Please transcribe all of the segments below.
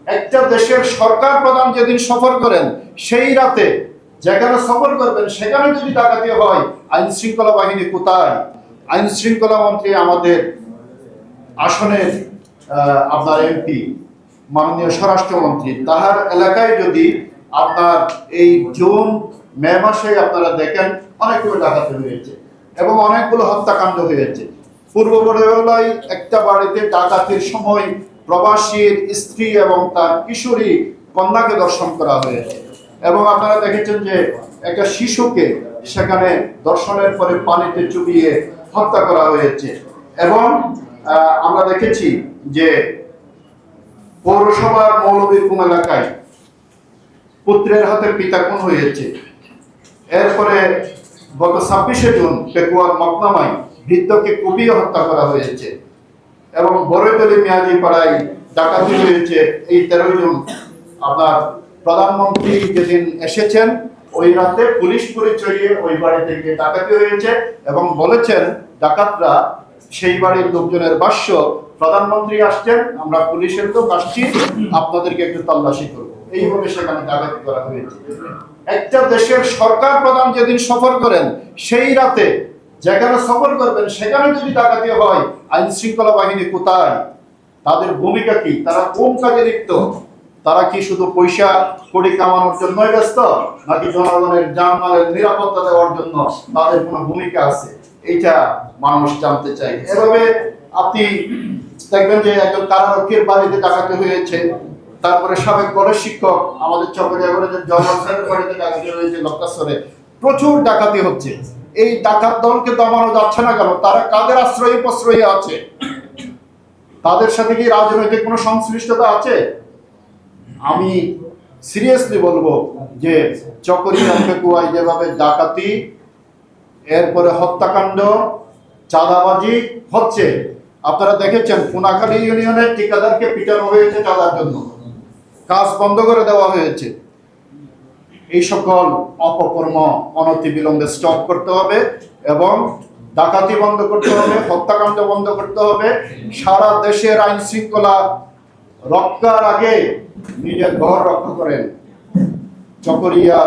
একটা দেশের সরকার প্রধান যেদিন সফর করেন সেই রাতে যেখানে সফর করবেন সেখানে যদি ডাকাতি হয়, আইন শৃঙ্খলা বাহিনী কোথায়? আইন শৃঙ্খলা মন্ত্রী আমাদের আসনের আপনার এমপি মাননীয় স্বরাষ্ট্রমন্ত্রী, তাহার এলাকায় যদি আপনার এই জুন মে মাসে আপনারা দেখেন অনেকগুলো ডাকাতি হয়েছে এবং অনেকগুলো হত্যাকাণ্ড হয়েছে। পূর্ব বড়লায় একটা বাড়িতে ডাকাতির সময় প্রবাসীর স্ত্রী এবং তার কিশোরী কন্যাকে দর্শন করা হয়েছে এবং আপনারা দেখেছেন যে একটা শিশুকে সেখানে দর্শনের পরে পানিতে চুবিয়ে হত্যা করা হয়েছে এবং আমরা দেখেছি যে পৌরসভার মৌলভীকুম এলাকায় পুত্রের হাতে পিতা খুন হয়েছে। এরপরে গত 26শে জুন পেকুয়ার মকনামায় বৃদ্ধকে কুপিয়ে হত্যা করা হয়েছে এবং বড়তলি মেয়াদি পাড়ায় ডাকাতি হয়েছে। এই 13 জুন আপনার প্রধানমন্ত্রী যেদিন এসেছেন ওই রাতে পুলিশ পরিচয়ে ওই বাড়ি থেকে ডাকাতি হয়েছে এবং বলেছেন ডাকাতরা, সেই বাড়ির লোকজনের ভাষ্য, প্রধানমন্ত্রী আসছেন, আমরা পুলিশের লোক আসছি, আপনাদেরকে একটু তল্লাশি করবো, এইভাবে সেখানে ডাকাতি করা হয়েছে। একটা দেশের সরকার প্রধান যেদিন সফর করেন সেই রাতে যেখানে সফর করবেন সেখানে যদি ডাকাতি হয়, আইন শৃঙ্খলা বাহিনী কোথায়? তাদের ভূমিকা কি? তারা কোন কাজে লিপ্ত? তারা কি শুধু পয়সা কোটি কামানোর জন্যই ব্যস্ত, নাকি জনগণের জানমালের নিরাপত্তা দেওয়ার জন্য তাদের কোনো ভূমিকা আছে? এইটা মানুষ জানতে চায়। এভাবে আপনি দেখবেন যে একজন কারারক্ষীর বাড়িতে ডাকাতি হয়েছে, তারপরে সাবেক কলেজ শিক্ষক আমাদের চকরিয়া কলেজের জনসের বাড়িতে ডাকাতি হয়েছে, লক্কাশ্বরে প্রচুর ডাকাতি হচ্ছে। এই ডাকাত দলকে দমানো যাচ্ছে না কেন? তারা কাদের আশ্রয় প্রশ্রয়ে আছে? তাদের সাথে কি রাজনৈতিক কোনো সংশ্লিষ্টতা আছে? আমি সিরিয়াসলি বলবো যে চকরিয়া পেকুয়ায় যেভাবে ডাকাতি, এরপরে হত্যাকাণ্ড, চাঁদাবাজি হচ্ছে, আপনারা দেখেছেন কোনাখালী ইউনিয়নের ঠিকাদারকে পিটানো হয়েছে চাঁদার জন্য, কাজ বন্ধ করে দেওয়া হয়েছে। এই সকল অপকর্ম অনতিবিলম্বে স্টপ করতে হবে এবং ডাকাতি বন্ধ করতে হবে, হত্যাকাণ্ড বন্ধ করতে হবে। সারা দেশের আইন শৃঙ্খলা রক্ষার আগে নিজের ঘর রক্ষা করেন। চকরিয়া,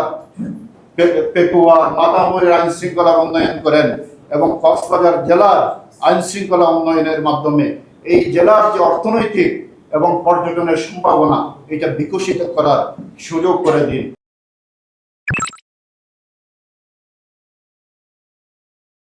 পেকুয়া, মাতামুরের আইন শৃঙ্খলা উন্নয়ন করেন এবং কক্সবাজার জেলার আইন শৃঙ্খলা উন্নয়নের মাধ্যমে এই জেলার যে অর্থনৈতিক এবং পর্যটনের সম্ভাবনা, এটা বিকশিত করার সুযোগ করে দিন।